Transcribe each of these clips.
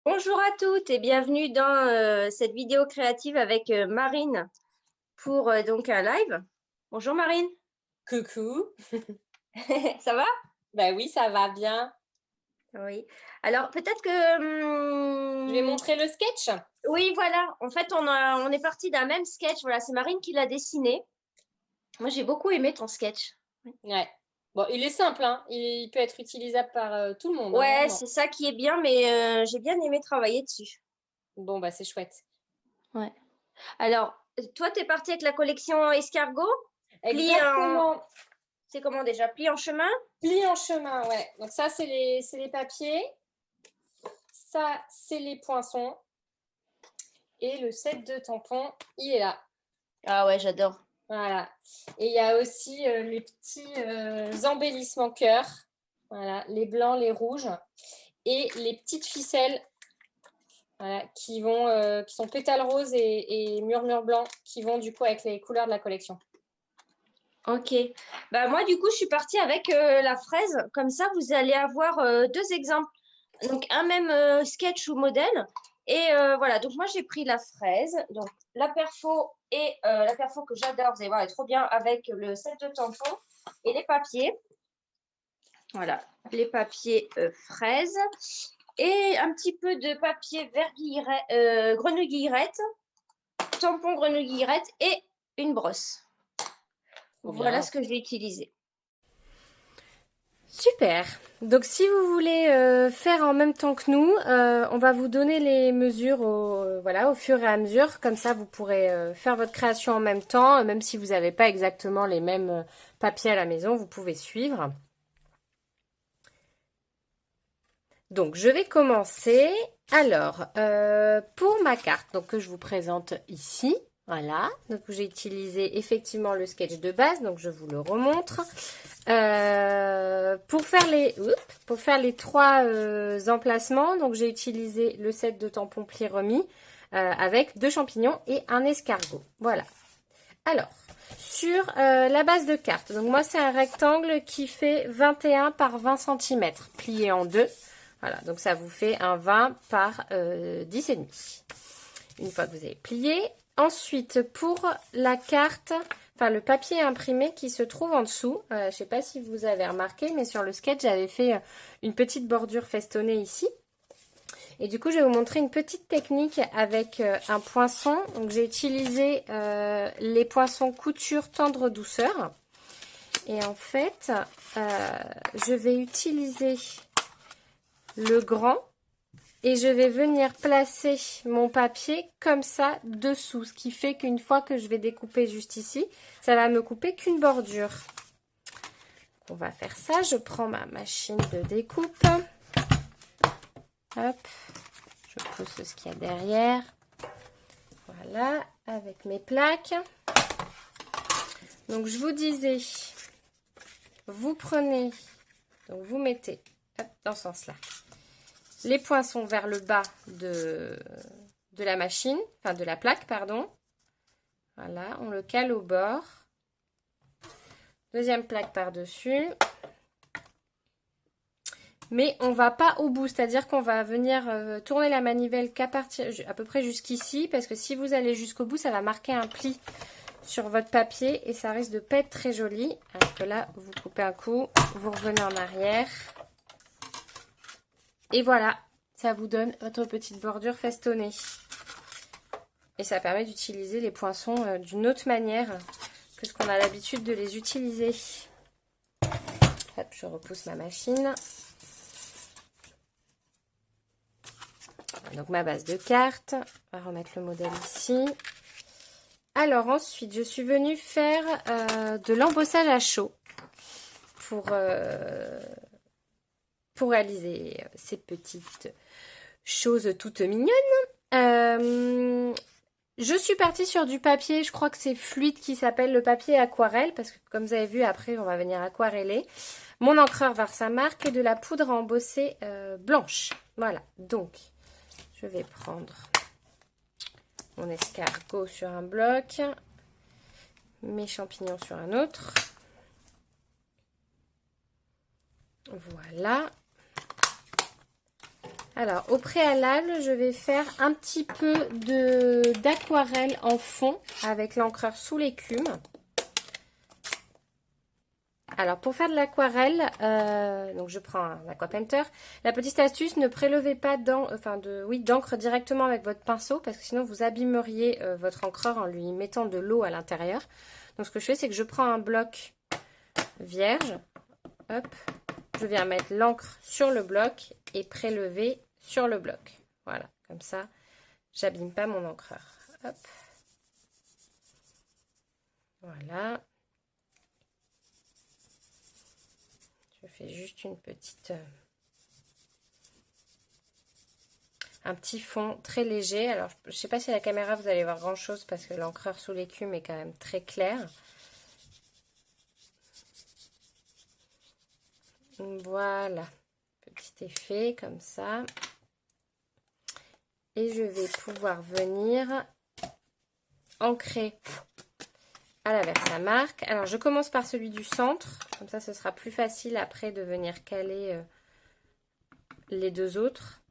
Bonjour à toutes et bienvenue dans cette vidéo créative avec Marine pour donc un live. Bonjour Marine, Coucou. ça va? Bah oui, ça va bien. Oui. Alors peut-être que Je vais montrer le sketch. oui voilà. En fait on est parti d'un même sketch. Voilà, c'est Marine qui l'a dessiné. Moi j'ai beaucoup aimé ton sketch. Ouais. Bon, il est simple, hein. Il peut être utilisable par tout le monde, hein, Ouais, vraiment. c'est ça qui est bien, mais j'ai bien aimé travailler dessus. Bon, bah c'est chouette. Ouais. Alors toi t'es parti avec la collection escargot, plié en, Exactement. c'est comment déjà? Plié en chemin? Pli en chemin, ouais. Donc ça, c'est les papiers. Ça, c'est les poinçons. Et le set de tampons, il est là. Ah ouais, j'adore. Voilà. Et il y a aussi les petits embellissements cœur. Voilà, les blancs, les rouges. Et les petites ficelles. Voilà, qui sont pétales roses et murmure blanc, qui vont du coup avec les couleurs de la collection. OK. Bah, moi, du coup, je suis partie avec la fraise. Comme ça, vous allez avoir deux exemples. Donc, un même sketch ou modèle. Et voilà, donc moi, j'ai pris la fraise. Donc, la perfo et la perfo que j'adore, vous allez voir, elle est trop bien avec le set de tampons et les papiers. Voilà, les papiers fraises. Et un petit peu de papier vert grenouille guillerette, tampon grenouille guillerette et une brosse. Trop Voilà bien. ce que j'ai utilisé. Super. Donc si vous voulez faire en même temps que nous, on va vous donner les mesures voilà, au fur et à mesure. Comme ça, vous pourrez faire votre création en même temps. Même si vous n'avez pas exactement les mêmes papiers à la maison, vous pouvez suivre. Donc je vais commencer. Alors, pour ma carte, donc que je vous présente ici, voilà. Donc j'ai utilisé effectivement le sketch de base, donc je vous le remontre. Pour faire les trois emplacements, donc j'ai utilisé le set de tampons pli remis avec deux champignons et un escargot. Voilà. Alors, sur la base de carte, donc moi c'est un rectangle qui fait 21 par 20 cm, plié en deux. Voilà, donc ça vous fait un 20 par 10,5. Une fois que vous avez plié. Ensuite, pour la carte, enfin le papier imprimé qui se trouve en dessous, je ne sais pas si vous avez remarqué, mais sur le sketch, j'avais fait une petite bordure festonnée ici. Et du coup, je vais vous montrer une petite technique avec un poinçon. Donc, j'ai utilisé les poinçons couture tendre douceur. Et en fait, je vais utiliser le grand et je vais venir placer mon papier comme ça dessous. Ce qui fait qu'une fois que je vais découper juste ici, ça va me couper qu'une bordure. On va faire ça. Je prends ma machine de découpe. Hop. Je pousse ce qu'il y a derrière. Voilà, avec mes plaques. Donc, je vous disais, vous prenez, donc vous mettez, hop, dans ce sens-là, les poinçons vers le bas de la machine, enfin de la plaque, pardon. Voilà, on le cale au bord. Deuxième plaque par-dessus. Mais on va pas au bout, c'est-à-dire qu'on va venir tourner la manivelle qu'à partir à peu près jusqu'ici, parce que si vous allez jusqu'au bout, ça va marquer un pli sur votre papier et ça risque de pas être très joli. Alors que là, vous coupez un coup, vous revenez en arrière. Et voilà, ça vous donne votre petite bordure festonnée. Et ça permet d'utiliser les poinçons d'une autre manière que ce qu'on a l'habitude de les utiliser. Hop, je repousse ma machine. Donc ma base de carte. On va remettre le modèle ici. Alors ensuite, je suis venue faire de l'embossage à chaud pour réaliser ces petites choses toutes mignonnes. Je suis partie sur du papier, je crois que c'est fluide qui s'appelle le papier aquarelle, parce que comme vous avez vu, après on va venir aquareller. Mon encreur Versamark et de la poudre à embosser blanche. Voilà, donc je vais prendre mon escargot sur un bloc, mes champignons sur un autre. Voilà. Alors, au préalable, je vais faire un petit peu d'aquarelle en fond avec l'encreur sous l'écume. Alors, pour faire de l'aquarelle, donc je prends un Aqua Painter. La petite astuce, ne prélevez pas d'encre directement avec votre pinceau parce que sinon vous abîmeriez votre encreur en lui mettant de l'eau à l'intérieur. Donc, ce que je fais, c'est que je prends un bloc vierge. Hop, je viens mettre l'encre sur le bloc et prélever sur le bloc. Voilà, comme ça, j'abîme pas mon encreur. Hop. Voilà. Je fais juste une petite... un petit fond très léger. Alors, je ne sais pas si à la caméra, vous allez voir grand-chose parce que l'encreur sous l'écume est quand même très clair. Voilà. Petit effet comme ça. Et je vais pouvoir venir ancrer à la Versamark. Alors, je commence par celui du centre. Comme ça, ce sera plus facile après de venir caler les deux autres.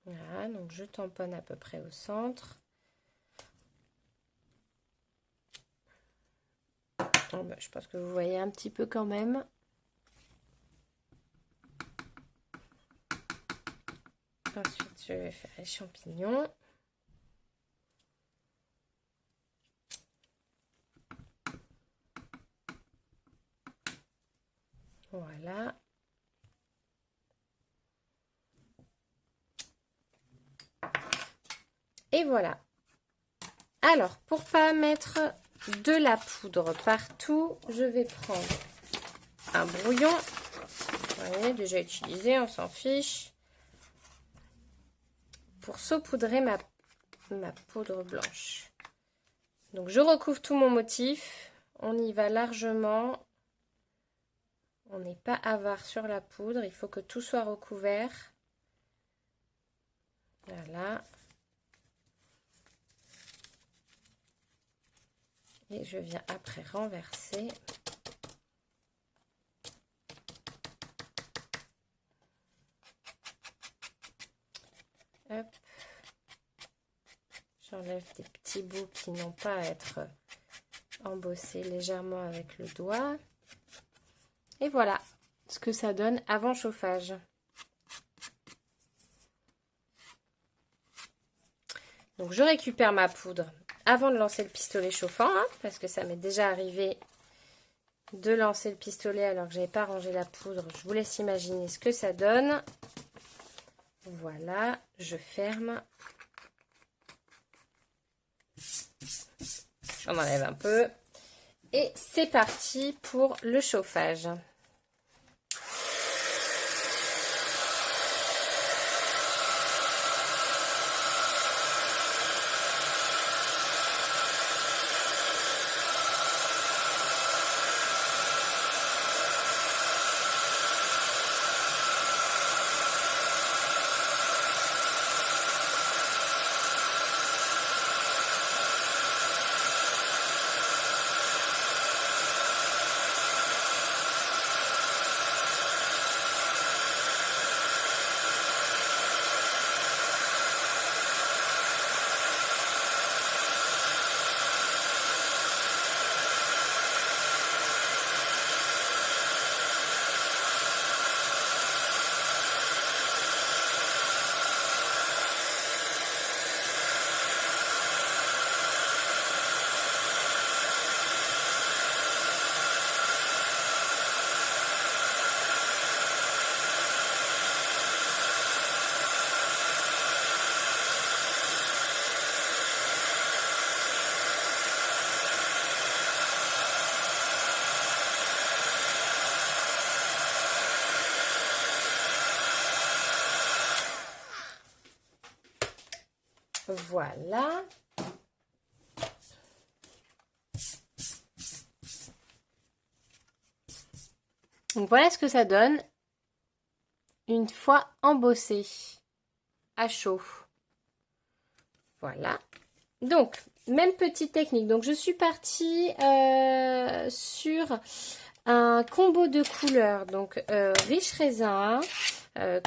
Voilà, donc je tamponne à peu près au centre. Bon, ben, je pense que vous voyez un petit peu quand même. Ensuite, je vais faire les champignons. Voilà. Et voilà. Alors, pour pas mettre de la poudre partout, je vais prendre un brouillon. Vous voyez, déjà utilisé, on s'en fiche. Pour saupoudrer ma poudre blanche. Donc, je recouvre tout mon motif. On y va largement. On n'est pas avare sur la poudre. Il faut que tout soit recouvert. Voilà. Et je viens après renverser. Hop. J'enlève des petits bouts qui n'ont pas à être embossés légèrement avec le doigt. Et voilà ce que ça donne avant chauffage. Donc je récupère ma poudre avant de lancer le pistolet chauffant, hein, parce que ça m'est déjà arrivé de lancer le pistolet alors que je n'avais pas rangé la poudre. Je vous laisse imaginer ce que ça donne. Voilà, je ferme. J'en enlève un peu. Et c'est parti pour le chauffage. Voilà. Donc voilà ce que ça donne une fois embossé à chaud. Voilà. Donc, même petite technique. Donc, je suis partie sur un combo de couleurs, donc riche raisin,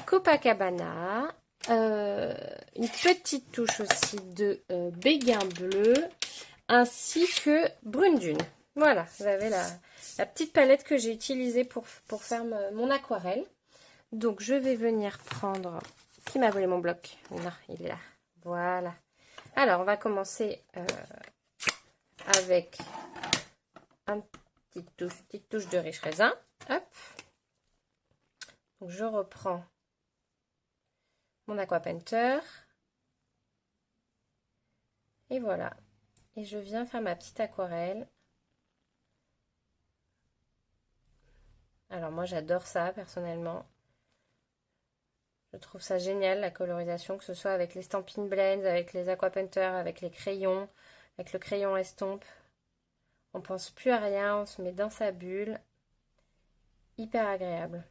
Copacabana, une petite touche aussi de béguin bleu, ainsi que brune dune. Voilà, vous avez la petite palette que j'ai utilisée pour faire mon aquarelle. Donc, je vais venir prendre... Qui m'a volé mon bloc? Non, il est là. Voilà. Alors, on va commencer avec une petite touche de riche raisin. Hop. Donc, je reprends mon aqua painter. Et voilà. Et je viens faire ma petite aquarelle. Alors, moi, j'adore ça, personnellement. Je trouve ça génial, la colorisation, que ce soit avec les Stampin' Blends, avec les aqua painters, avec les crayons, avec le crayon estompe. On pense plus à rien, on se met dans sa bulle. Hyper agréable.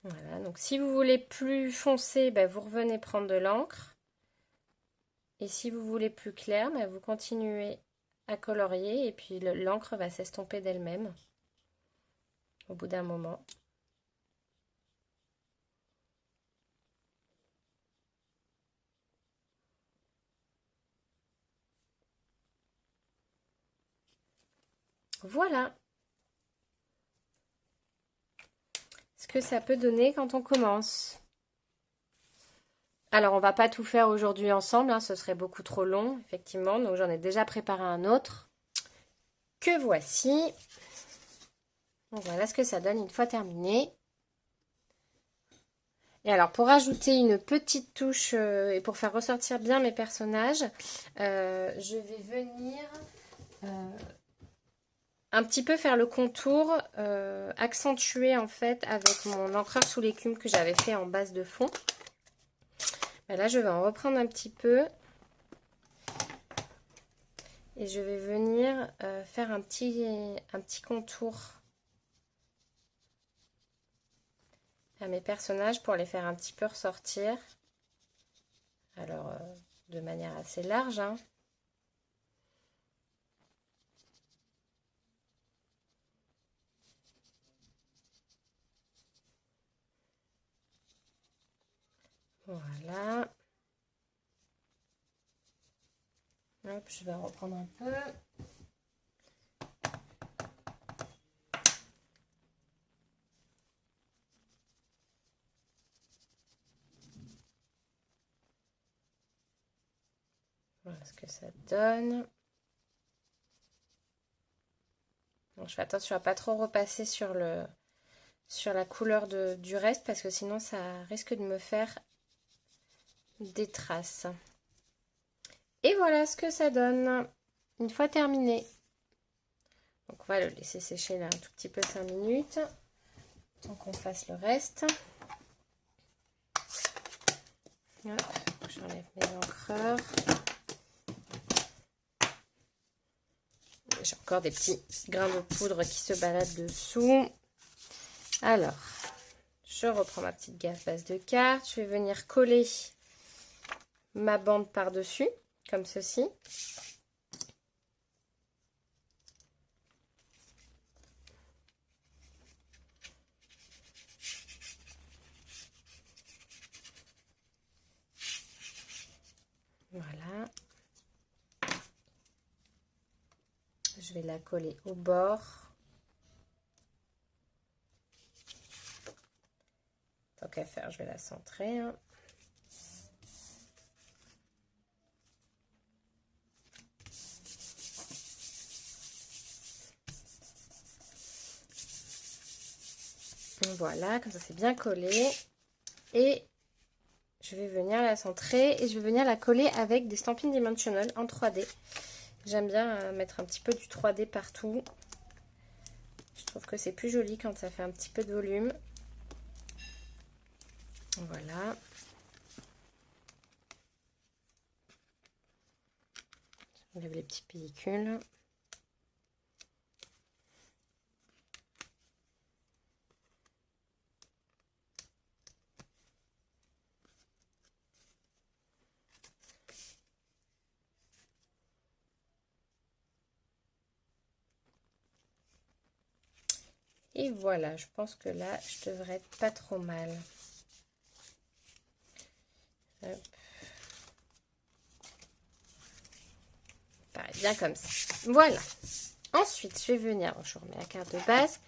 Voilà, donc si vous voulez plus foncé, ben vous revenez prendre de l'encre. Et si vous voulez plus clair, ben vous continuez à colorier et puis l'encre va s'estomper d'elle-même au bout d'un moment. Voilà ce que ça peut donner quand on commence. Alors, on va pas tout faire aujourd'hui ensemble, hein, ce serait beaucoup trop long, effectivement. Donc, j'en ai déjà préparé un autre que voici. Donc, voilà ce que ça donne une fois terminé. Et alors, pour ajouter une petite touche et pour faire ressortir bien mes personnages, je vais venir un petit peu faire le contour, accentuer en fait avec mon encreur sous l'écume que j'avais fait en base de fond. Et là, je vais en reprendre un petit peu. Et je vais venir faire un petit contour à mes personnages pour les faire un petit peu ressortir. Alors, de manière assez large, hein. Voilà. Hop, je vais reprendre un peu. Voilà ce que ça donne. Bon, je fais attention à pas trop repasser sur la couleur du reste parce que sinon ça risque de me faire des traces. Et voilà ce que ça donne une fois terminé. Donc on va le laisser sécher là un tout petit peu 5 minutes. Tant qu'on fasse le reste. J'enlève mes encreurs. J'ai encore des petits grains de poudre qui se baladent dessous. Alors, je reprends ma petite base de cartes. Je vais venir coller ma bande par-dessus, comme ceci. Voilà. Je vais la coller au bord. Tant qu'à faire, je vais la centrer. Hein. Voilà, comme ça c'est bien collé. Et je vais venir la centrer et je vais venir la coller avec des Stampin' Dimensional en 3D. J'aime bien mettre un petit peu du 3D partout. Je trouve que c'est plus joli quand ça fait un petit peu de volume. Voilà. J'enlève les petits pellicules. Et voilà, je pense que là, je devrais être pas trop mal. Hop. Pareil, bien comme ça. Voilà. Ensuite, je vais venir, je remets la carte de base,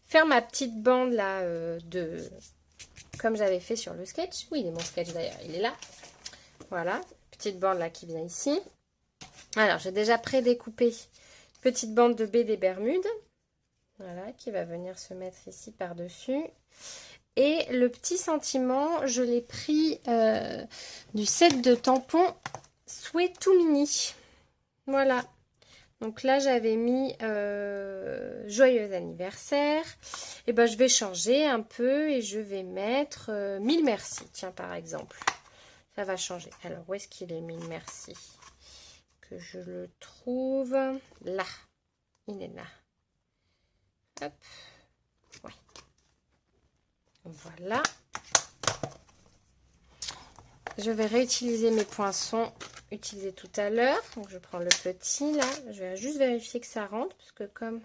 faire ma petite bande là comme j'avais fait sur le sketch. Oui, il est mon sketch d'ailleurs, il est là. Voilà, petite bande là qui vient ici. Alors, j'ai déjà prédécoupé une petite bande de baie des Bermudes. Voilà, qui va venir se mettre ici par-dessus. Et le petit sentiment, je l'ai pris du set de tampons Sweet to Mini. Voilà. Donc là, j'avais mis Joyeux anniversaire. Et ben, je vais changer un peu et je vais mettre 1000 merci. Tiens, par exemple. Ça va changer. Alors, où est-ce qu'il est 1000 merci? Que je le trouve là. Il est là. Hop. Ouais. Voilà. Je vais réutiliser mes poinçons utilisés tout à l'heure. Donc, je prends le petit là. Je vais juste vérifier que ça rentre. Parce que comme...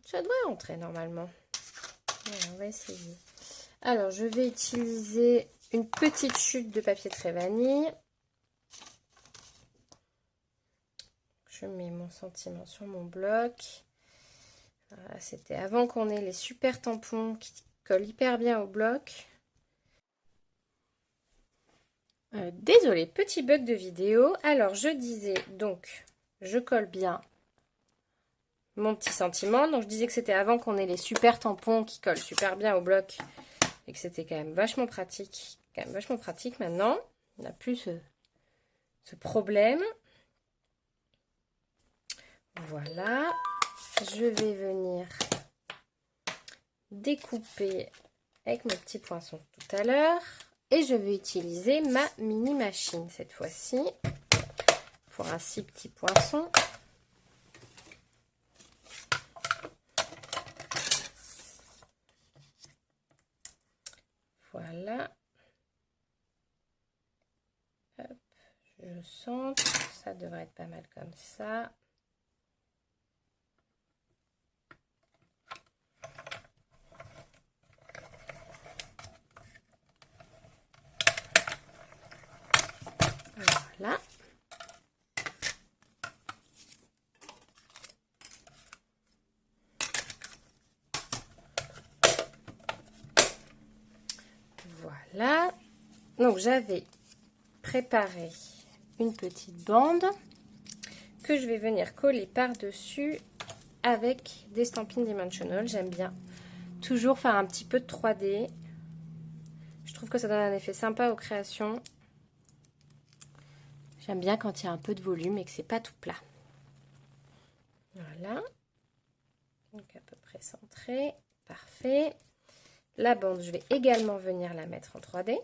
ça devrait rentrer normalement. Voilà, on va essayer. Alors, je vais utiliser une petite chute de papier très vanille. Je mets mon sentiment sur mon bloc. Voilà, c'était avant qu'on ait les super tampons qui collent hyper bien au bloc. Désolée, petit bug de vidéo. Alors, je disais, donc, je colle bien mon petit sentiment. Donc, je disais que c'était avant qu'on ait les super tampons qui collent super bien au bloc. Et que c'était quand même vachement pratique. Maintenant. On n'a plus ce problème. Voilà. Je vais venir découper avec mon petit poinçon tout à l'heure. Et je vais utiliser ma mini machine cette fois-ci pour un si petit poinçon. Voilà. Hop, je centre. Ça devrait être pas mal comme ça. Voilà. Voilà. Donc j'avais préparé une petite bande que je vais venir coller par-dessus avec des Stampin' Dimensional. J'aime bien toujours faire un petit peu de 3D. Je trouve que ça donne un effet sympa aux créations. J'aime bien quand il y a un peu de volume et que c'est pas tout plat. Voilà. Donc à peu près centré. Parfait. La bande, je vais également venir la mettre en 3D.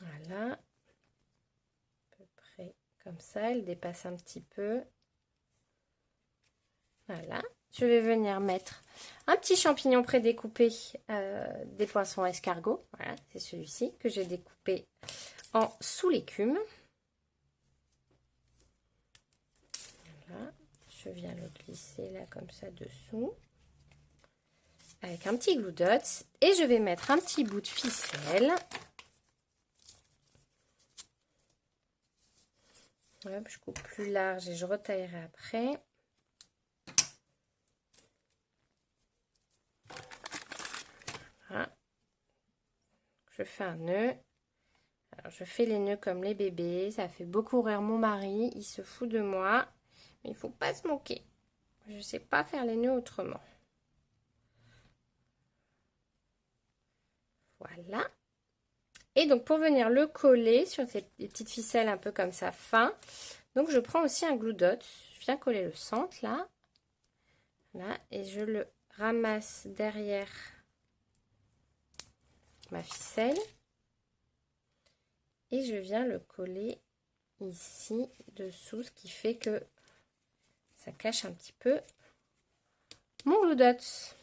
Voilà. À peu près comme ça. Elle dépasse un petit peu. Voilà. Je vais venir mettre un petit champignon prédécoupé des poinçons escargots. Voilà, c'est celui-ci que j'ai découpé en sous l'écume. Voilà. Je viens le glisser là comme ça dessous. Avec un petit glue dot. Et je vais mettre un petit bout de ficelle. Hop, je coupe plus large et je retaillerai après. Voilà. Je fais un nœud. Alors, je fais les nœuds comme les bébés. Ça fait beaucoup rire mon mari. Il se fout de moi. Mais il ne faut pas se moquer. Je ne sais pas faire les nœuds autrement. Voilà. Et donc, pour venir le coller sur ces petites ficelles un peu comme ça, fin, donc je prends aussi un glue dot. Je viens coller le centre, là. Là. Et je le ramasse derrière ma ficelle. Et je viens le coller ici, dessous, ce qui fait que ça cache un petit peu mon glue dot.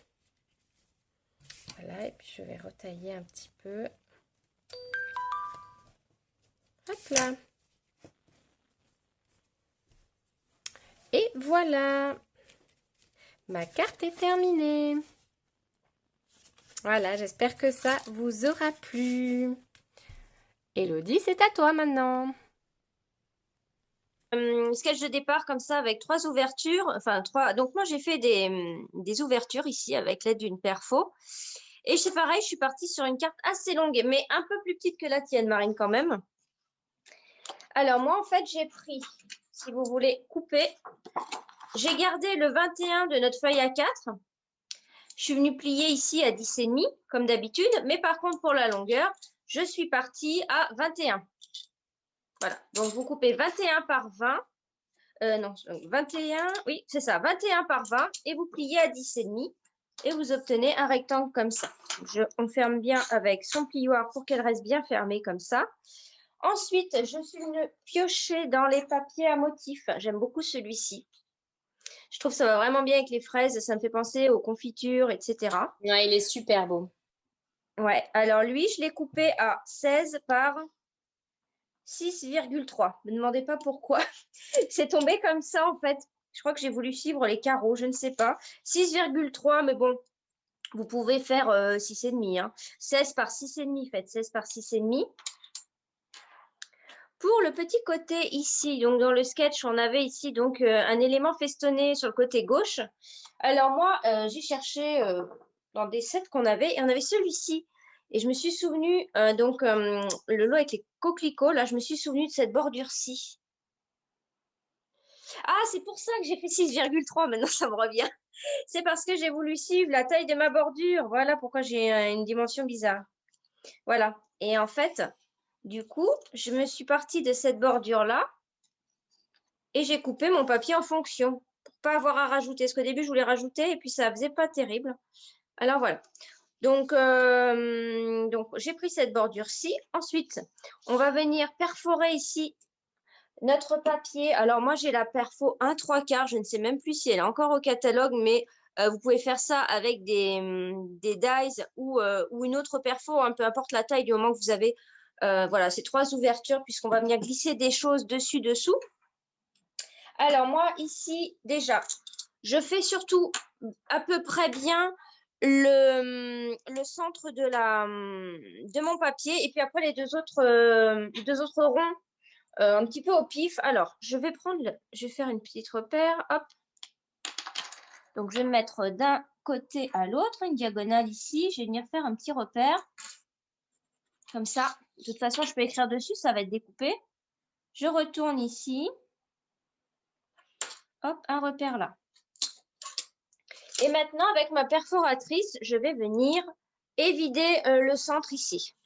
Voilà, et puis je vais retailler un petit peu. Hop là. Et voilà. Ma carte est terminée. Voilà, j'espère que ça vous aura plu. Elodie, c'est à toi maintenant. Sketch de départ comme ça avec 3 ouvertures. Enfin, 3. Donc, moi, j'ai fait des ouvertures ici avec l'aide d'une perfo. Et c'est pareil, je suis partie sur une carte assez longue, mais un peu plus petite que la tienne, Marine, quand même. Alors, moi, en fait, j'ai pris, si vous voulez couper, j'ai gardé le 21 de notre feuille A4. Je suis venue plier ici à 10,5, comme d'habitude. Mais par contre, pour la longueur, je suis partie à 21. Voilà. Donc, vous coupez 21 par 20. Non, 21, oui, c'est ça, 21 par 20. Et vous pliez à 10,5. Et vous obtenez un rectangle comme ça. On ferme bien avec son plioir pour qu'elle reste bien fermée comme ça. Ensuite, je suis venue piocher dans les papiers à motifs. J'aime beaucoup celui-ci. Je trouve que ça va vraiment bien avec les fraises. Ça me fait penser aux confitures, etc. Ouais, il est super beau. Ouais, alors lui, je l'ai coupé à 16 par 6,3. Ne me demandez pas pourquoi. C'est tombé comme ça, en fait. Je crois que j'ai voulu suivre les carreaux, je ne sais pas. 6,3, mais bon, vous pouvez faire 6,5. Hein. 16 par 6,5, faites 16 par 6,5. Pour le petit côté ici, donc dans le sketch, on avait ici donc un élément festonné sur le côté gauche. Alors moi, j'ai cherché dans des sets qu'on avait, et on avait celui-ci. Et je me suis souvenue, le lot avec les coquelicots, là, je me suis souvenue de cette bordure-ci. Ah, c'est pour ça que j'ai fait 6,3, maintenant ça me revient. C'est parce que j'ai voulu suivre la taille de ma bordure. Voilà pourquoi j'ai une dimension bizarre. Voilà. Et en fait, du coup, je me suis partie de cette bordure-là et j'ai coupé mon papier en fonction pour pas avoir à rajouter. Parce qu'au début, je voulais rajouter et puis ça faisait pas terrible. Alors voilà. Donc j'ai pris cette bordure-ci. Ensuite, on va venir perforer ici notre papier. Alors moi, j'ai la perfo 1/3. Je ne sais même plus si elle est encore au catalogue, mais vous pouvez faire ça avec des dies ou une autre perfo, hein, peu importe la taille du moment que vous avez. Voilà, ces 3 ouvertures puisqu'on va venir glisser des choses dessus-dessous. Alors moi, ici, déjà, je fais surtout à peu près bien le centre de mon papier et puis après les deux autres ronds un petit peu au pif. Alors, je vais faire une petite repère. Hop. Donc, je vais me mettre d'un côté à l'autre, une diagonale ici. Je vais venir faire un petit repère. Comme ça. De toute façon, je peux écrire dessus, ça va être découpé. Je retourne ici. Hop, un repère là. Et maintenant, avec ma perforatrice, je vais venir évider le centre ici.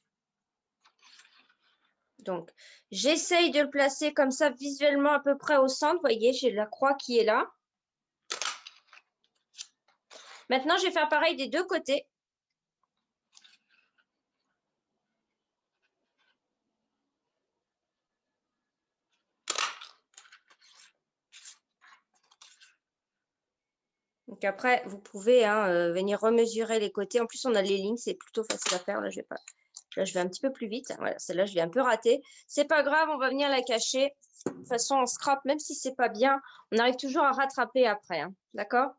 Donc, j'essaye de le placer comme ça visuellement à peu près au centre. Vous voyez, j'ai la croix qui est là. Maintenant, je vais faire pareil des deux côtés. Donc après, vous pouvez venir remesurer les côtés. En plus, on a les lignes, c'est plutôt facile à faire. Là, je vais un petit peu plus vite. Voilà, celle-là, je l'ai un peu ratée. C'est pas grave, on va venir la cacher. De toute façon, on scrape, même si c'est pas bien, on arrive toujours à rattraper après. Hein. D'accord?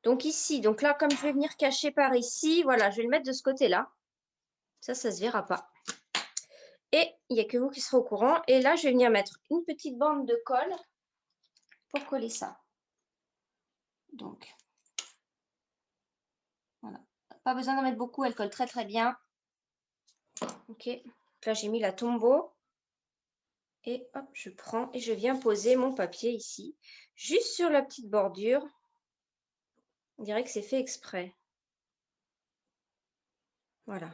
Donc ici, donc là, comme je vais venir cacher par ici, voilà, je vais le mettre de ce côté-là. Ça se verra pas. Et il n'y a que vous qui serez au courant. Et là, je vais venir mettre une petite bande de colle pour coller ça. Donc, voilà. Pas besoin d'en mettre beaucoup, elle colle très très bien. Ok, là j'ai mis la tombeau. Et hop, je prends et je viens poser mon papier ici, juste sur la petite bordure. On dirait que c'est fait exprès. Voilà.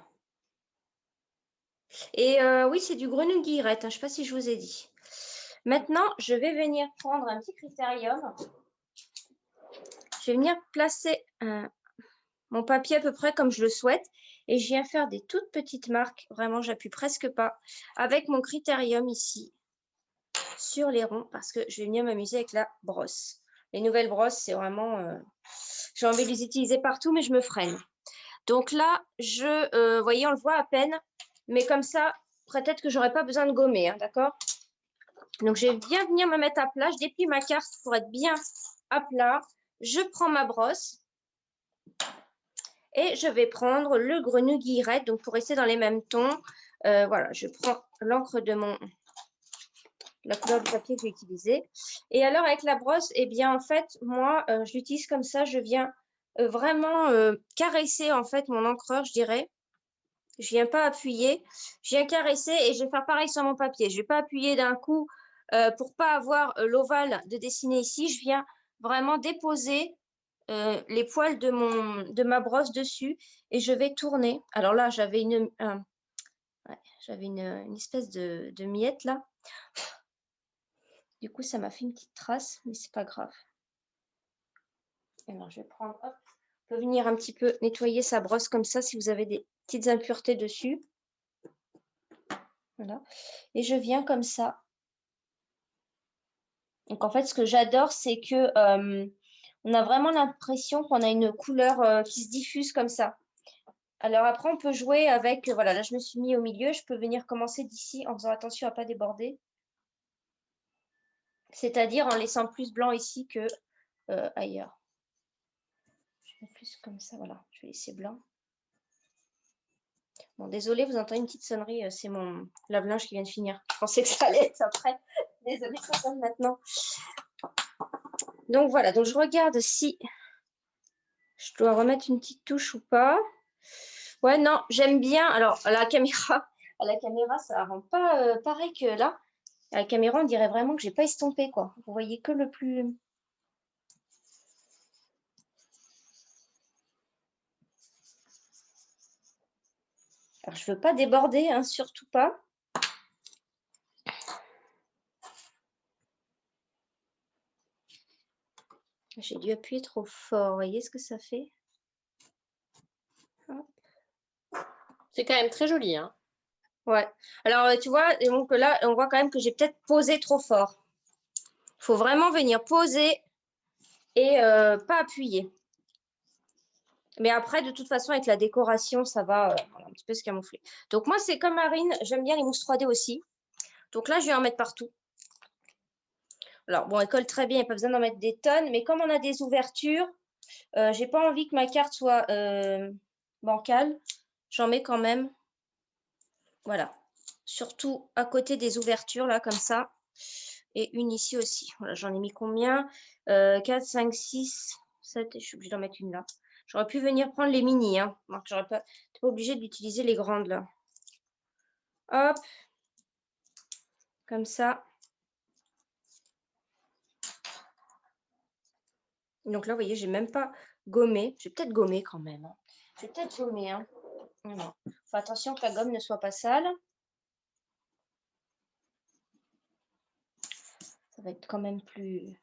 Et oui, c'est du grenouille guillerette, hein, je ne sais pas si je vous ai dit. Maintenant, je vais venir prendre un petit critérium. Je vais venir placer mon papier à peu près comme je le souhaite. Et je viens faire des toutes petites marques. Vraiment, j'appuie presque pas. Avec mon critérium ici, sur les ronds, parce que je vais venir m'amuser avec la brosse. Les nouvelles brosses, c'est vraiment... j'ai envie de les utiliser partout, mais je me freine. Donc là, vous voyez, on le voit à peine. Mais comme ça, peut-être que j'aurais pas besoin de gommer, hein, d'accord? Donc, je vais bien venir me mettre à plat. Je déplie ma carte pour être bien à plat. Je prends ma brosse et je vais prendre le Grenouille Guillerette. Donc, pour rester dans les mêmes tons, voilà, je prends l'encre de la couleur du papier que je vais utiliser. Et alors, avec la brosse, eh bien, en fait, moi, je l'utilise comme ça. Je viens vraiment caresser, en fait, mon encreur, je dirais. Je viens pas appuyer, je viens caresser et je vais faire pareil sur mon papier. Je vais pas appuyer d'un coup pour pas avoir l'ovale de dessiner ici. Je viens vraiment déposer les poils de ma brosse dessus et je vais tourner. Alors là, j'avais une espèce de miette là. Du coup, ça m'a fait une petite trace, mais c'est pas grave. Alors, je vais prendre, hop, on peut venir un petit peu nettoyer sa brosse comme ça si vous avez des petites impuretés dessus. Voilà. Et je viens comme ça. Donc, en fait, ce que j'adore, c'est que on a vraiment l'impression qu'on a une couleur qui se diffuse comme ça. Alors après, on peut jouer avec, voilà, là, je me suis mis au milieu. Je peux venir commencer d'ici en faisant attention à ne pas déborder. C'est-à-dire en laissant plus blanc ici que ailleurs. Je vais plus comme ça, voilà. Je vais laisser blanc. Bon, désolé, vous entendez une petite sonnerie. C'est mon lave-linge qui vient de finir. Je pensais que ça allait être après. Désolée, ça sonne maintenant. Donc voilà, donc je regarde si je dois remettre une petite touche ou pas. Ouais, non, j'aime bien. Alors, à la caméra, ça rend pas pareil que là. À la caméra, on dirait vraiment que j'ai pas estompé, quoi. Vous voyez que le plus... Alors, je veux pas déborder, hein, surtout pas. J'ai dû appuyer trop fort. Vous voyez ce que ça fait? C'est quand même très joli, hein. Ouais. Alors, tu vois, et donc là, on voit quand même que j'ai peut-être posé trop fort. Il faut vraiment venir poser et pas appuyer. Mais après, de toute façon, avec la décoration, ça va un petit peu se camoufler. Donc, moi, c'est comme Marine. J'aime bien les mousses 3D aussi. Donc là, je vais en mettre partout. Alors, bon, elle colle très bien. Il n'y a pas besoin d'en mettre des tonnes. Mais comme on a des ouvertures, j'ai pas envie que ma carte soit bancale. J'en mets quand même. Voilà. Surtout à côté des ouvertures, là, comme ça. Et une ici aussi. Voilà, j'en ai mis combien 4, 5, 6, 7. Et je suis obligée d'en mettre une là. J'aurais pu venir prendre les mini. Hein. J'aurais pas obligée d'utiliser les grandes là. Hop. Comme ça. Donc là, vous voyez, j'ai même pas gommé. J'ai peut-être gommé quand même. Hein. J'ai peut-être gommé. Hein. Voilà. Faut attention que la gomme ne soit pas sale. Ça va être quand même plus...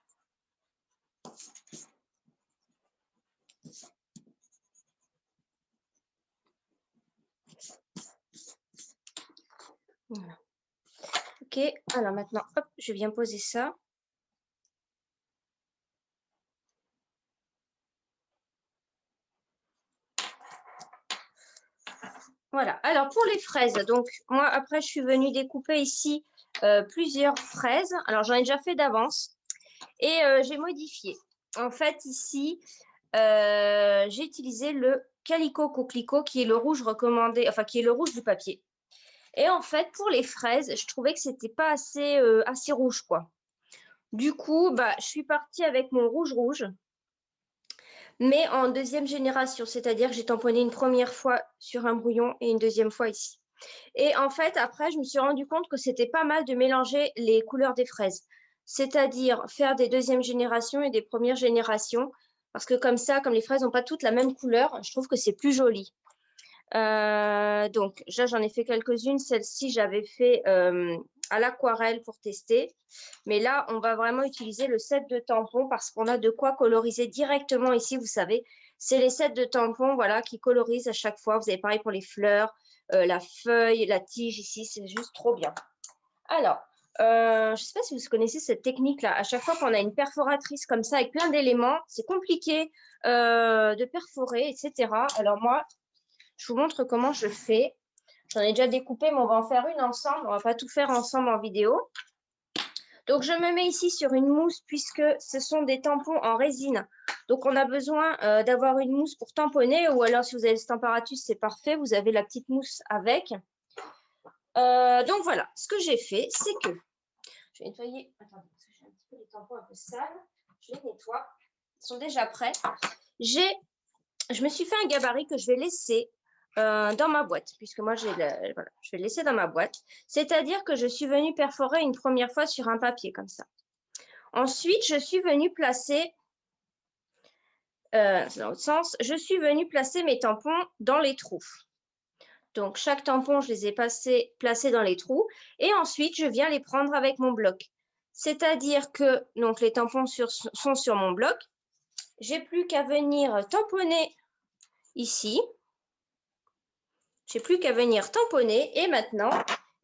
Voilà. Ok, alors maintenant, hop, je viens poser ça. Voilà, alors pour les fraises, donc moi après je suis venue découper ici plusieurs fraises. Alors j'en ai déjà fait d'avance et j'ai modifié. En fait ici, j'ai utilisé le Calico Coquelicot qui est le rouge recommandé, enfin qui est le rouge du papier. Et en fait pour les fraises, je trouvais que c'était pas assez rouge quoi. Du coup, bah, je suis partie avec mon rouge, mais en deuxième génération, c'est-à-dire que j'ai tamponné une première fois sur un brouillon et une deuxième fois ici. Et en fait, après, je me suis rendu compte que c'était pas mal de mélanger les couleurs des fraises, c'est-à-dire faire des deuxièmes générations et des premières générations, parce que comme ça, comme les fraises n'ont pas toutes la même couleur, je trouve que c'est plus joli. Donc, là, j'en ai fait quelques-unes. Celle-ci, j'avais fait à l'aquarelle pour tester. Mais là, on va vraiment utiliser le set de tampons parce qu'on a de quoi coloriser directement ici, vous savez. C'est les sets de tampons voilà, qui colorisent à chaque fois. Vous avez pareil pour les fleurs, la feuille, la tige ici. C'est juste trop bien. Alors, je ne sais pas si vous connaissez cette technique-là. À chaque fois qu'on a une perforatrice comme ça avec plein d'éléments, c'est compliqué de perforer, etc. Alors moi, je vous montre comment je fais. J'en ai déjà découpé, mais on va en faire une ensemble. On va pas tout faire ensemble en vidéo. Donc, je me mets ici sur une mousse puisque ce sont des tampons en résine. Donc, on a besoin d'avoir une mousse pour tamponner ou alors si vous avez le Stamparatus, c'est parfait. Vous avez la petite mousse avec. Donc, voilà. Ce que j'ai fait, c'est que je vais nettoyer. Attendez, parce que j'ai un petit peu les tampons un peu sales. Je les nettoie. Ils sont déjà prêts. Je me suis fait un gabarit que je vais laisser dans ma boîte, puisque moi, voilà, je vais le laisser dans ma boîte. C'est-à-dire que je suis venue perforer une première fois sur un papier comme ça. Ensuite, je suis venue placer, dans l'autre sens, je suis venue placer mes tampons dans les trous. Donc, chaque tampon, je les ai placés dans les trous. Et ensuite, je viens les prendre avec mon bloc. C'est-à-dire que donc, les tampons sont sur mon bloc. J'ai plus qu'à venir tamponner ici. J'ai plus qu'à venir tamponner et maintenant,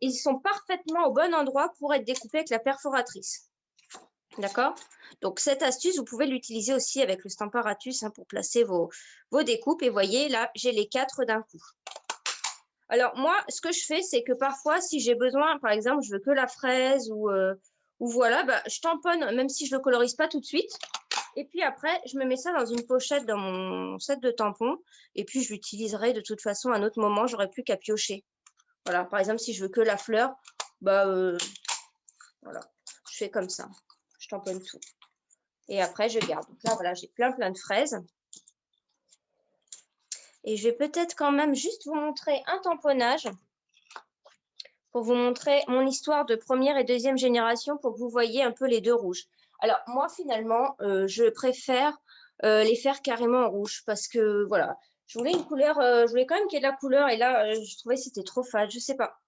ils sont parfaitement au bon endroit pour être découpés avec la perforatrice. D'accord? Donc, cette astuce, vous pouvez l'utiliser aussi avec le Stamparatus pour placer vos découpes. Et voyez, là, j'ai les 4 d'un coup. Alors, moi, ce que je fais, c'est que parfois, si j'ai besoin, par exemple, je veux que la fraise ou voilà, bah, je tamponne, même si je ne le colorise pas tout de suite. Et puis après, je me mets ça dans une pochette dans mon set de tampons. Et puis, je l'utiliserai de toute façon à un autre moment. J'aurai plus qu'à piocher. Voilà, par exemple, si je veux que la fleur, bah, voilà, je fais comme ça. Je tamponne tout. Et après, je garde. Donc là, voilà, j'ai plein de fraises. Et je vais peut-être quand même juste vous montrer un tamponnage pour vous montrer mon histoire de première et deuxième génération pour que vous voyez un peu les deux rouges. Alors, moi, finalement, je préfère les faire carrément en rouge parce que, voilà, je voulais une couleur, je voulais quand même qu'il y ait de la couleur et là, je trouvais que c'était trop fade, je sais pas.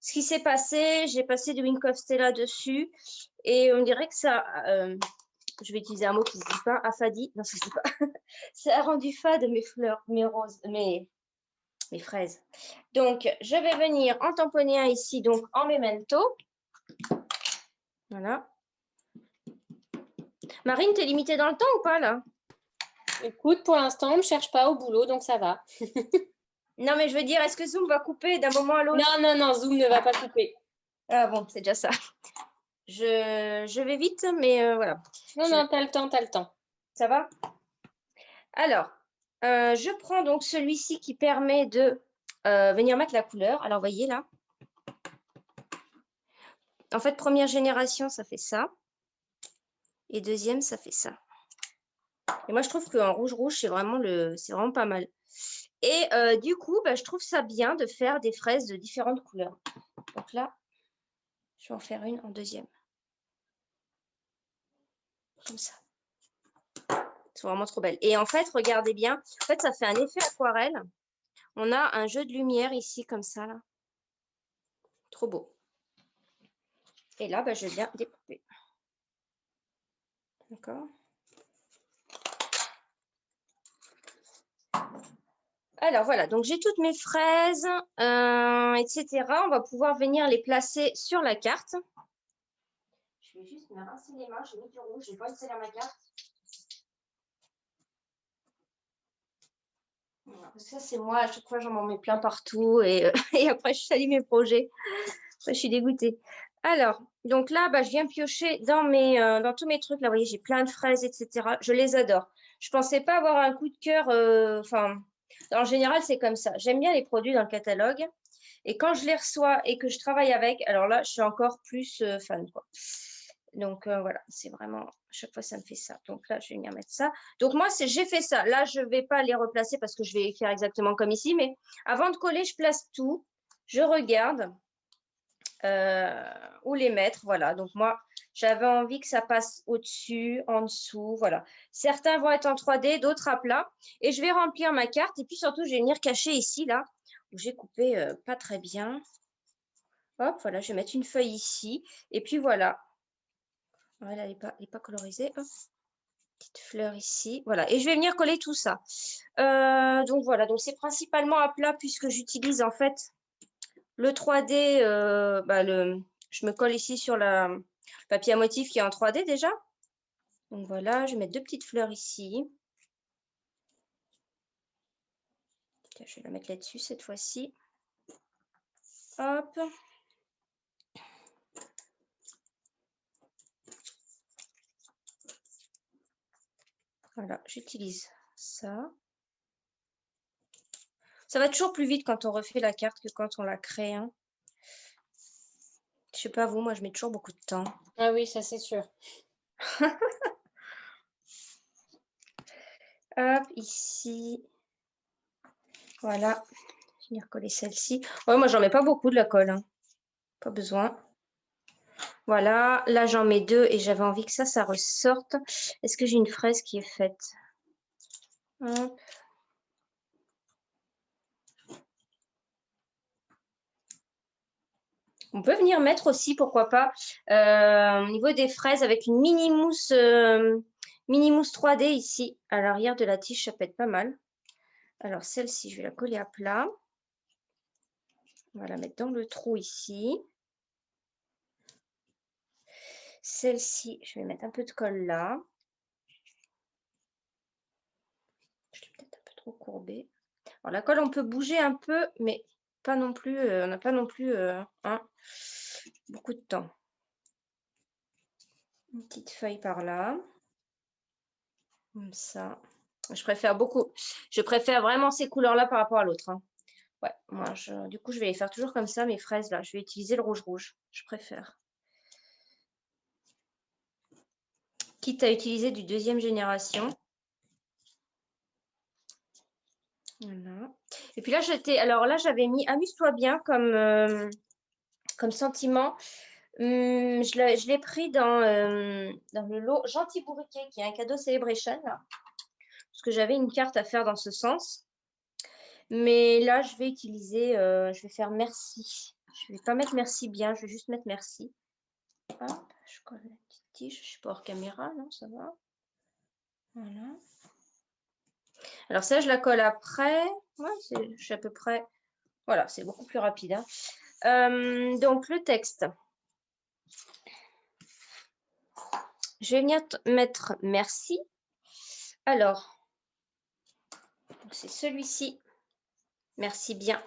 Ce qui s'est passé, j'ai passé du Wink of Stella dessus et on dirait que ça, je vais utiliser un mot qui ne se dit pas, affadi, non, ça se dit pas. Ça a rendu fade mes fleurs, mes roses, mes fraises. Donc, je vais venir en tamponner un ici, donc en memento. Voilà. Marine, t'es limitée dans le temps ou pas, là? Écoute, pour l'instant, on ne me cherche pas au boulot, donc ça va. Non, mais je veux dire, est-ce que Zoom va couper d'un moment à l'autre? Non, Zoom ne va pas couper. Ah bon, c'est déjà ça. Je vais vite, mais voilà. Non, t'as le temps. Ça va? Alors, je prends donc celui-ci qui permet de venir mettre la couleur. Alors, voyez là. En fait, première génération, ça fait ça. Et deuxième, ça fait ça. Et moi, je trouve qu'en rouge, c'est vraiment pas mal. Et du coup, bah, je trouve ça bien de faire des fraises de différentes couleurs. Donc là, je vais en faire une en deuxième. Comme ça. C'est vraiment trop belle. Et en fait, regardez bien. En fait, ça fait un effet aquarelle. On a un jeu de lumière ici, comme ça, là. Trop beau. Et là, bah, je viens découper. D'accord? Alors, voilà. Donc, j'ai toutes mes fraises, etc. On va pouvoir venir les placer sur la carte. Je vais juste me rincer les mains. J'ai mis du rouge. Je n'ai pas envie de salir ma carte. Voilà. Parce que ça, c'est moi. À chaque fois, j'en mets plein partout. Et, et après, je salis mes projets. Après, je suis dégoûtée. Alors, donc là, bah, je viens piocher dans tous mes trucs. Là, vous voyez, j'ai plein de fraises, etc. Je les adore. Je ne pensais pas avoir un coup de cœur. En général, c'est comme ça. J'aime bien les produits dans le catalogue. Et quand je les reçois et que je travaille avec, alors là, je suis encore plus fan, quoi. Donc, voilà, c'est vraiment, à chaque fois, ça me fait ça. Donc là, je vais venir mettre ça. Donc, moi, j'ai fait ça. Là, je ne vais pas les replacer parce que je vais faire exactement comme ici. Mais avant de coller, je place tout. Je regarde où les mettre. Voilà, donc moi, j'avais envie que ça passe au-dessus, en dessous. Voilà. Certains vont être en 3D, d'autres à plat. Et je vais remplir ma carte. Et puis surtout, je vais venir cacher ici, là, où j'ai coupé pas très bien. Hop, voilà, je vais mettre une feuille ici. Et puis voilà. Voilà, elle n'est pas colorisée. Hop. Petite fleur ici. Voilà, et je vais venir coller tout ça. Donc voilà, donc c'est principalement à plat puisque j'utilise en fait le 3D. Je me colle ici sur le papier à motif qui est en 3D déjà. Donc voilà, je vais mettre deux petites fleurs ici. Je vais la mettre là-dessus cette fois-ci. Hop. Voilà, j'utilise ça. Ça va toujours plus vite quand on refait la carte que quand on la crée, hein. Je sais pas vous, moi je mets toujours beaucoup de temps. Ah oui, ça c'est sûr. Hop, ici. Voilà. Je vais venir coller celle-ci. Ouais, moi j'en mets pas beaucoup de la colle, hein. Pas besoin. Voilà, là j'en mets 2 et j'avais envie que ça ressorte. Est-ce que j'ai une fraise qui est faite? Hop. On peut venir mettre aussi, pourquoi pas, au niveau des fraises avec une mini mousse 3D ici à l'arrière de la tige, ça peut être pas mal. Alors celle-ci, je vais la coller à plat. On va la mettre dans le trou ici. Celle-ci, je vais mettre un peu de colle là. Je l'ai peut-être un peu trop courbée. Alors la colle, on peut bouger un peu, mais pas non plus, on n'a pas non plus hein, beaucoup de temps. Une petite feuille par là. Comme ça. Je préfère vraiment ces couleurs-là par rapport à l'autre, hein. Ouais, moi, du coup, je vais les faire toujours comme ça, mes fraises, là. Je vais utiliser le rouge. Je préfère. Quitte à utiliser du 2e génération. Voilà. Et puis là, j'avais mis amuse-toi bien comme sentiment. Je l'ai pris dans le lot Gentil Bourriquet, qui est un cadeau Celebration, là. Parce que j'avais une carte à faire dans ce sens. Mais là, je vais faire merci. Je vais pas mettre merci bien, je vais juste mettre merci. Hop, je colle la petite tige. Je suis pas hors caméra, non, ça va. Voilà. Alors ça, je la colle après. Ouais, je suis à peu près... Voilà, c'est beaucoup plus rapide, hein. Donc, le texte. Je vais venir mettre merci. Alors, c'est celui-ci. Merci bien.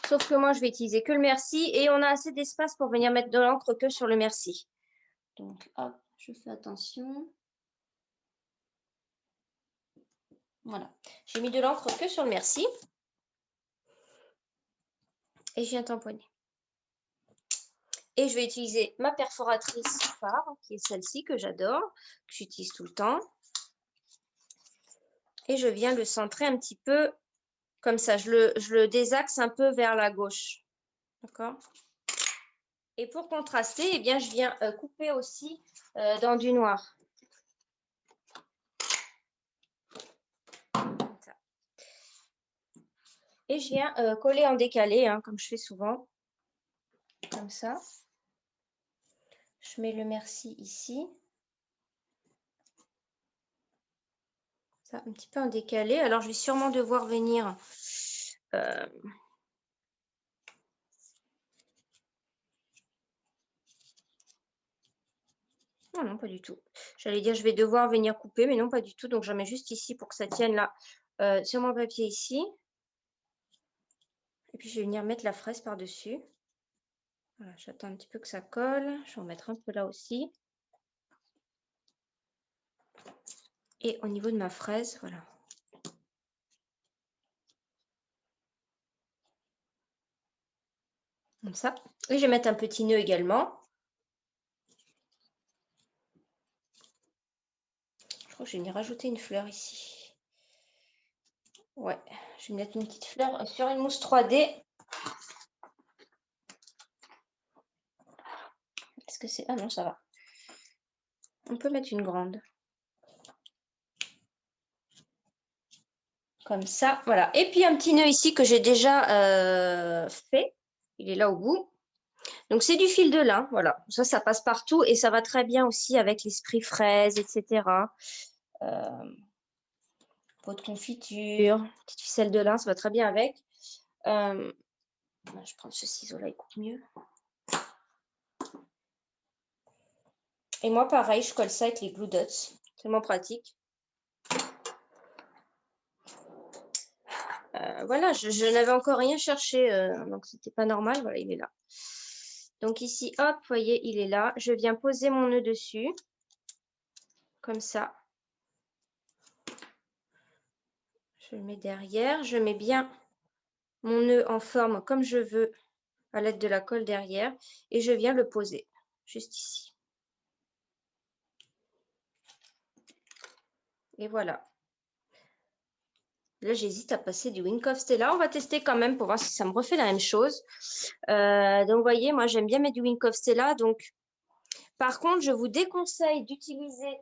Sauf que moi, je vais utiliser que le merci et on a assez d'espace pour venir mettre de l'encre que sur le merci. Donc, hop, je fais attention. Voilà. J'ai mis de l'encre que sur le merci. Et je viens tamponner. Et je vais utiliser ma perforatrice phare, qui est celle-ci que j'adore, que j'utilise tout le temps. Et je viens le centrer un petit peu comme ça. Je le désaxe un peu vers la gauche. D'accord? Et pour contraster, eh bien, je viens couper aussi dans du noir. Comme ça. Et je viens coller en décalé, hein, comme je fais souvent. Comme ça. Je mets le merci ici. Ça, un petit peu en décalé. Alors, je vais sûrement devoir venir... Non, non, pas du tout. J'allais dire, je vais devoir venir couper, mais non, pas du tout. Donc, j'en mets juste ici pour que ça tienne là sur mon papier ici. Et puis, je vais venir mettre la fraise par-dessus. Voilà, j'attends un petit peu que ça colle. Je vais en mettre un peu là aussi. Et au niveau de ma fraise, voilà. Comme ça. Et je vais mettre un petit nœud également. Je crois que je vais venir rajouter une fleur ici. Ouais, je vais mettre une petite fleur sur une mousse 3D. Est-ce que c'est... Ah non, ça va. On peut mettre une grande. Comme ça, voilà. Et puis un petit nœud ici que j'ai déjà fait. Il est là au bout. Donc c'est du fil de lin, voilà. Ça passe partout et ça va très bien aussi avec l'esprit fraise, etc. Pot de confiture, petite ficelle de lin, ça va très bien avec. Je prends ce ciseau-là, il coupe mieux. Et moi, pareil, je colle ça avec les Glue Dots. C'est tellement pratique. voilà, je n'avais encore rien cherché, donc c'était pas normal. Voilà, il est là. Donc ici, hop, vous voyez, il est là. Je viens poser mon nœud dessus, comme ça. Je le mets derrière. Je mets bien mon nœud en forme comme je veux à l'aide de la colle derrière et je viens le poser juste ici. Et voilà. Là, j'hésite à passer du Wink of Stella. On va tester quand même pour voir si ça me refait la même chose. Donc, vous voyez, moi, j'aime bien mettre du Wink of Stella. Donc, par contre, je vous déconseille d'utiliser...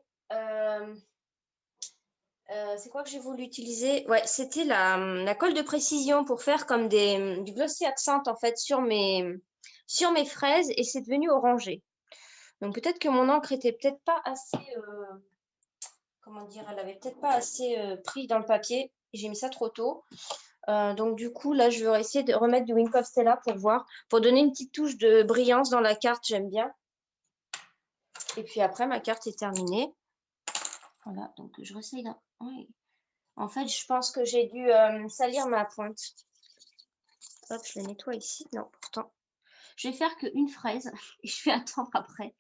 c'est quoi que j'ai voulu utiliser? Ouais, c'était la colle de précision pour faire comme du glossy accent, en fait, sur mes fraises. Et c'est devenu orangé. Donc, peut-être que mon encre était peut-être pas assez... comment dire, elle avait peut-être pas assez pris dans le papier. J'ai mis ça trop tôt. Donc du coup, là, je vais essayer de remettre du Wink of Stella pour voir, pour donner une petite touche de brillance dans la carte, j'aime bien. Et puis après, ma carte est terminée. Voilà, donc je réessaye d'un... Oui. En fait, je pense que j'ai dû salir ma pointe. Hop, je la nettoie ici. Non, pourtant. Je vais faire qu'une fraise et je vais attendre après.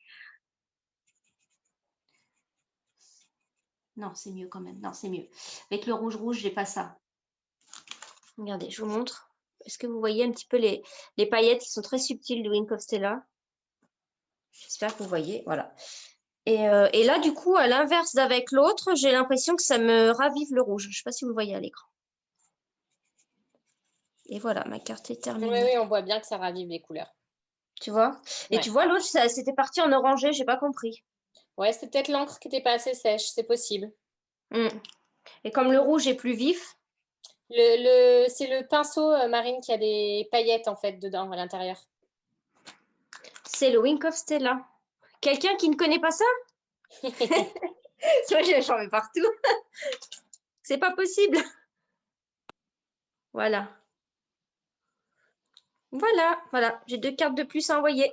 Non, c'est mieux quand même. Non, c'est mieux. Avec le rouge, j'ai pas ça. Regardez, je vous montre. Est-ce que vous voyez un petit peu les paillettes qui sont très subtiles de Wink of Stella? J'espère que vous voyez. Voilà. Et là, du coup, à l'inverse d'avec l'autre, j'ai l'impression que ça me ravive le rouge. Je ne sais pas si vous le voyez à l'écran. Et voilà, ma carte est terminée. Oui, on voit bien que ça ravive les couleurs. Tu vois? Et tu vois, l'autre, c'était parti en orangé, j'ai pas compris. Ouais, c'était peut-être l'encre qui n'était pas assez sèche, c'est possible. Et comme le rouge est plus vif, C'est le pinceau Marine qui a des paillettes en fait dedans à l'intérieur. c'est le Wink of Stella. Quelqu'un qui ne connaît pas ça? Moi, j'en mets partout. C'est pas possible. Voilà. Voilà, j'ai 2 cartes de plus à envoyer.